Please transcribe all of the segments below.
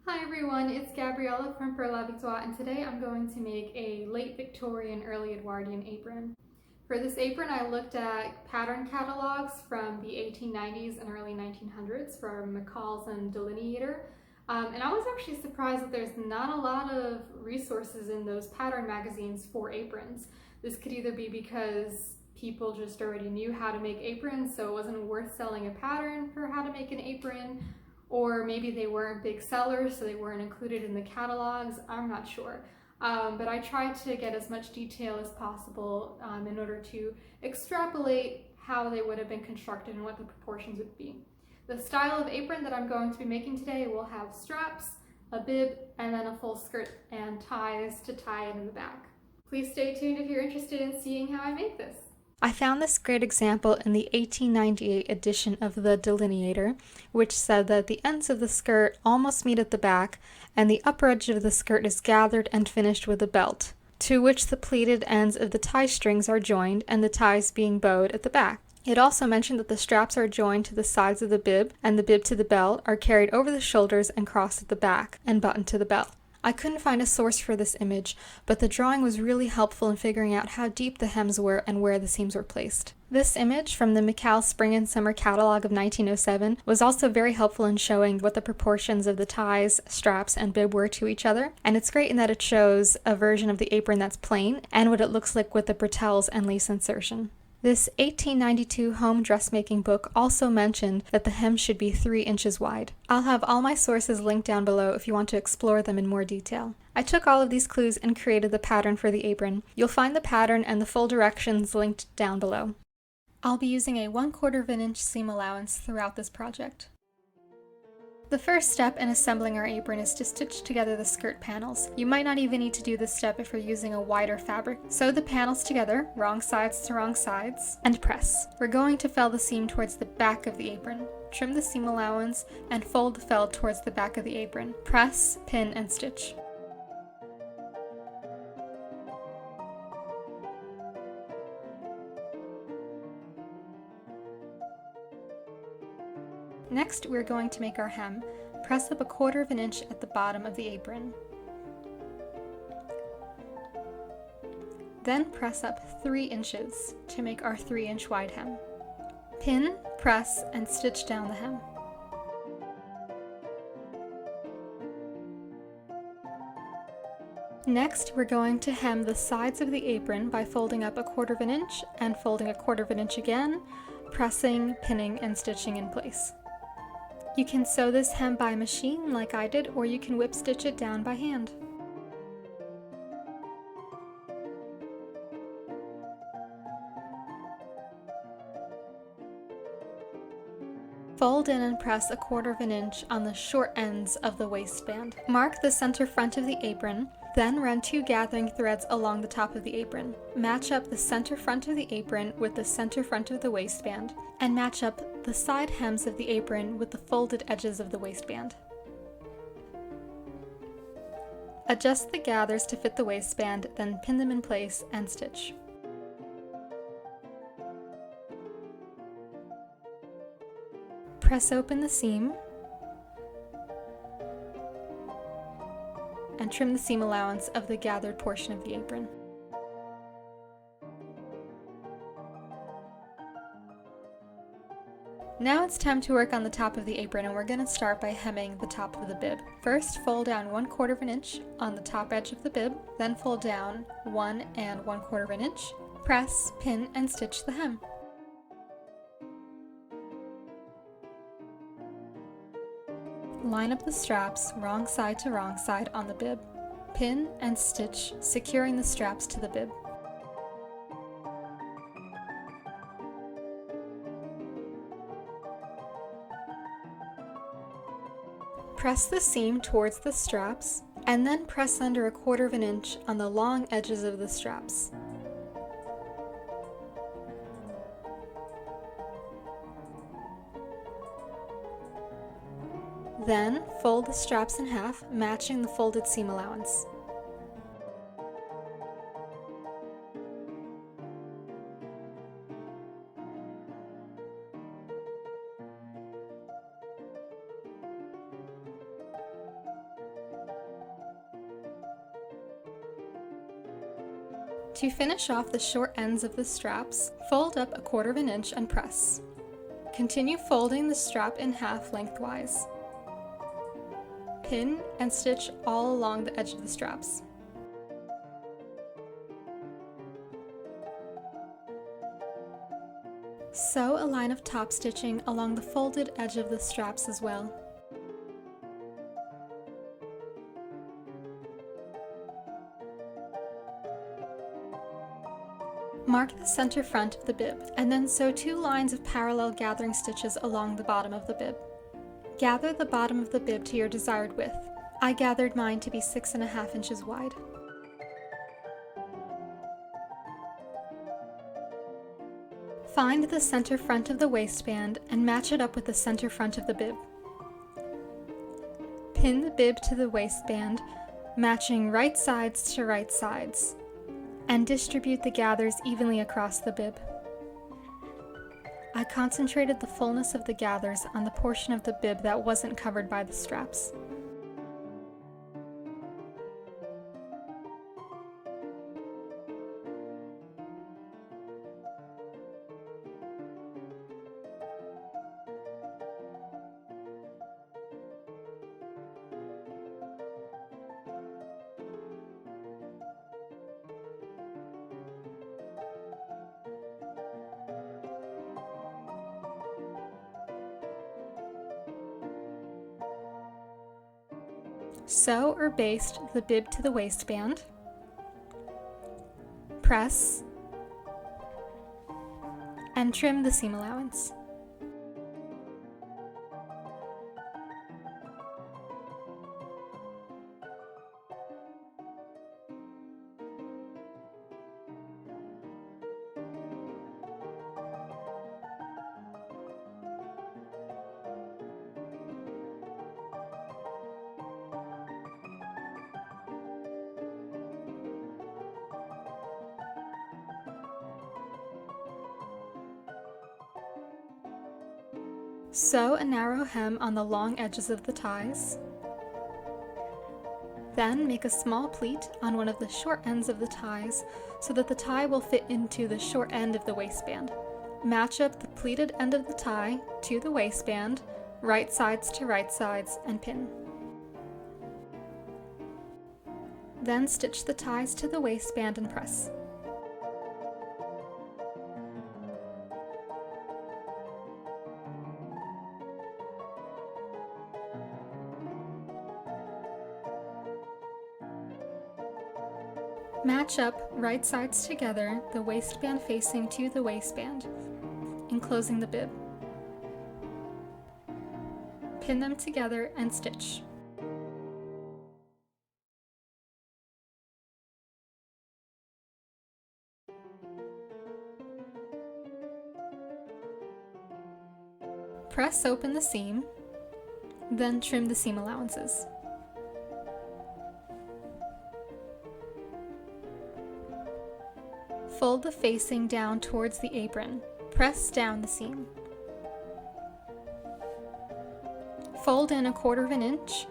Hi everyone, it's Gabriella from For La Victoire, and today I'm going to make a late Victorian, early Edwardian apron. For this apron, I looked at pattern catalogs from the 1890s and early 1900s from McCall's and Delineator, and I was actually surprised that there's not a lot of resources in those pattern magazines for aprons. This could either be because people just already knew how to make aprons, so it wasn't worth selling a pattern for how to make an apron, or maybe they weren't big sellers, so they weren't included in the catalogs. I'm not sure. But I tried to get as much detail as possible in order to extrapolate how they would have been constructed and what the proportions would be. The style of apron that I'm going to be making today will have straps, a bib, and then a full skirt and ties to tie it in the back. Please stay tuned if you're interested in seeing how I make this. I found this great example in the 1898 edition of the Delineator, which said that the ends of the skirt almost meet at the back, and the upper edge of the skirt is gathered and finished with a belt, to which the pleated ends of the tie strings are joined and the ties being bowed at the back. It also mentioned that the straps are joined to the sides of the bib, and the bib to the belt are carried over the shoulders and crossed at the back and buttoned to the belt. I couldn't find a source for this image, but the drawing was really helpful in figuring out how deep the hems were and where the seams were placed. This image from the McCall Spring and Summer Catalog of 1907 was also very helpful in showing what the proportions of the ties, straps, and bib were to each other, and it's great in that it shows a version of the apron that's plain and what it looks like with the bretelles and lace insertion. This 1892 home dressmaking book also mentioned that the hem should be 3 inches wide. I'll have all my sources linked down below if you want to explore them in more detail. I took all of these clues and created the pattern for the apron. You'll find the pattern and the full directions linked down below. I'll be using a 1/4 of an inch seam allowance throughout this project. The first step in assembling our apron is to stitch together the skirt panels. You might not even need to do this step if you're using a wider fabric. Sew the panels together, wrong sides to wrong sides, and press. We're going to fell the seam towards the back of the apron. Trim the seam allowance and fold the fell towards the back of the apron. Press, pin, and stitch. Next, we're going to make our hem. Press up 1/4 of an inch at the bottom of the apron. Then press up 3 inches to make our 3-inch wide hem. Pin, press, and stitch down the hem. Next, we're going to hem the sides of the apron by folding up 1/4 of an inch and folding 1/4 of an inch again, pressing, pinning, and stitching in place. You can sew this hem by machine like I did, or you can whip stitch it down by hand. Fold in and press 1/4 of an inch on the short ends of the waistband. Mark the center front of the apron, then run 2 gathering threads along the top of the apron. Match up the center front of the apron with the center front of the waistband, and match up the side hems of the apron with the folded edges of the waistband. Adjust the gathers to fit the waistband, then pin them in place and stitch. Press open the seam and trim the seam allowance of the gathered portion of the apron. Now it's time to work on the top of the apron, and we're going to start by hemming the top of the bib. First, fold down 1/4 of an inch on the top edge of the bib, then fold down 1 1/4 of an inch, press, pin, and stitch the hem. Line up the straps wrong side to wrong side on the bib. Pin and stitch, securing the straps to the bib. Press the seam towards the straps, and then press under 1/4 of an inch on the long edges of the straps. Then, fold the straps in half, matching the folded seam allowance. To finish off the short ends of the straps, fold up 1/4 inch and press. Continue folding the strap in half lengthwise. Pin and stitch all along the edge of the straps. Sew a line of top stitching along the folded edge of the straps as well. Mark the center front of the bib, and then sew 2 lines of parallel gathering stitches along the bottom of the bib. Gather the bottom of the bib to your desired width. I gathered mine to be 6.5 inches wide. Find the center front of the waistband and match it up with the center front of the bib. Pin the bib to the waistband, matching right sides to right sides, and distribute the gathers evenly across the bib. I concentrated the fullness of the gathers on the portion of the bib that wasn't covered by the straps. Sew or baste the bib to the waistband, press, and trim the seam allowance. Sew a narrow hem on the long edges of the ties. Then make a small pleat on one of the short ends of the ties so that the tie will fit into the short end of the waistband. Match up the pleated end of the tie to the waistband, right sides to right sides, and pin. Then stitch the ties to the waistband and press. Match up right sides together, the waistband facing to the waistband, enclosing the bib. Pin them together and stitch. Press open the seam, then trim the seam allowances. Fold the facing down towards the apron. Press down the seam. Fold in 1/4 inch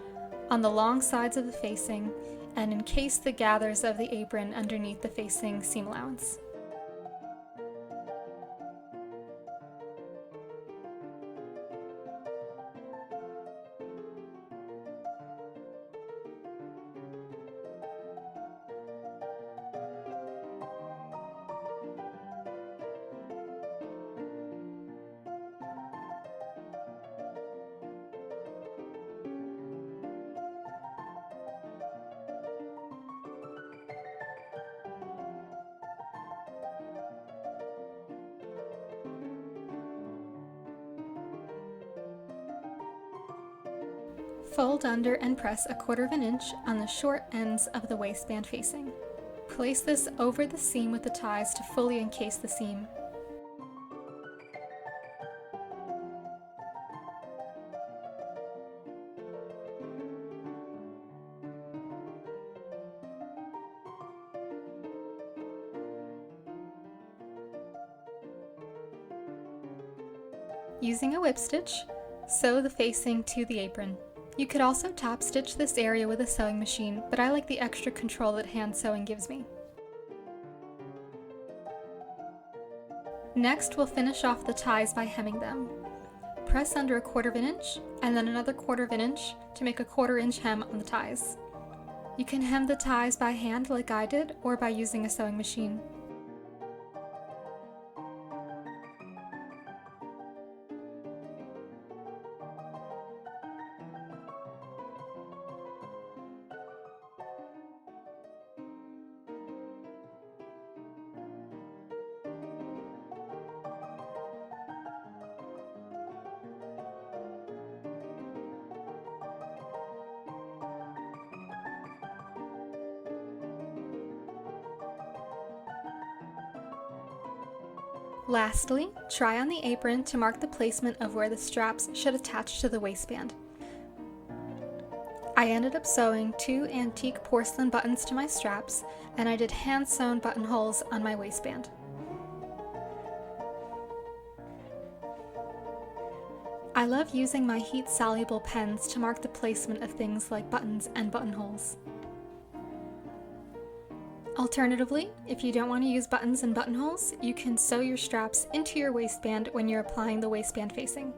on the long sides of the facing and encase the gathers of the apron underneath the facing seam allowance. Fold under and press 1/4 inch on the short ends of the waistband facing. Place this over the seam with the ties to fully encase the seam. Using a whip stitch, sew the facing to the apron. You could also top stitch this area with a sewing machine, but I like the extra control that hand sewing gives me. Next, we'll finish off the ties by hemming them. Press under 1/4 inch and then another 1/4 inch to make a 1/4 inch hem on the ties. You can hem the ties by hand like I did or by using a sewing machine. Lastly, try on the apron to mark the placement of where the straps should attach to the waistband. I ended up sewing 2 antique porcelain buttons to my straps, and I did hand-sewn buttonholes on my waistband. I love using my heat-soluble pens to mark the placement of things like buttons and buttonholes. Alternatively, if you don't want to use buttons and buttonholes, you can sew your straps into your waistband when you're applying the waistband facing.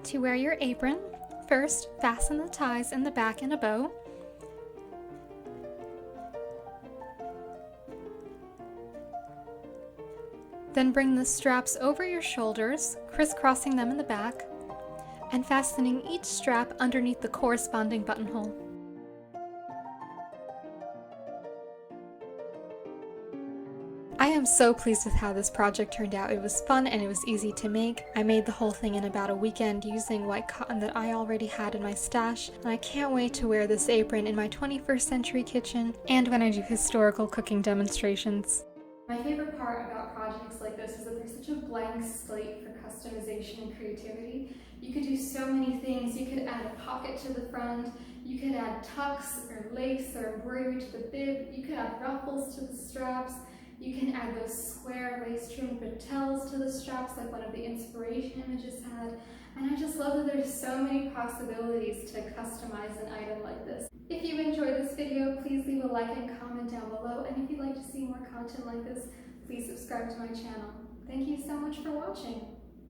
To wear your apron, first fasten the ties in the back in a bow. Then bring the straps over your shoulders, crisscrossing them in the back, and fastening each strap underneath the corresponding buttonhole. I am so pleased with how this project turned out. It was fun and it was easy to make. I made the whole thing in about a weekend using white cotton that I already had in my stash, and I can't wait to wear this apron in my 21st century kitchen and when I do historical cooking demonstrations. My favorite part about projects like this is that there's such a blank slate for customization and creativity. You could do so many things. You could add a pocket to the front, you could add tucks or lace or embroidery to the bib, you could add ruffles to the straps, you can add those square lace-trimmed bretelles to the straps like one of the inspiration images had. And I just love that there's so many possibilities to customize an item like this. If you enjoyed this video, please leave a like and comment down below. And if you'd like to see more content like this, please subscribe to my channel. Thank you so much for watching.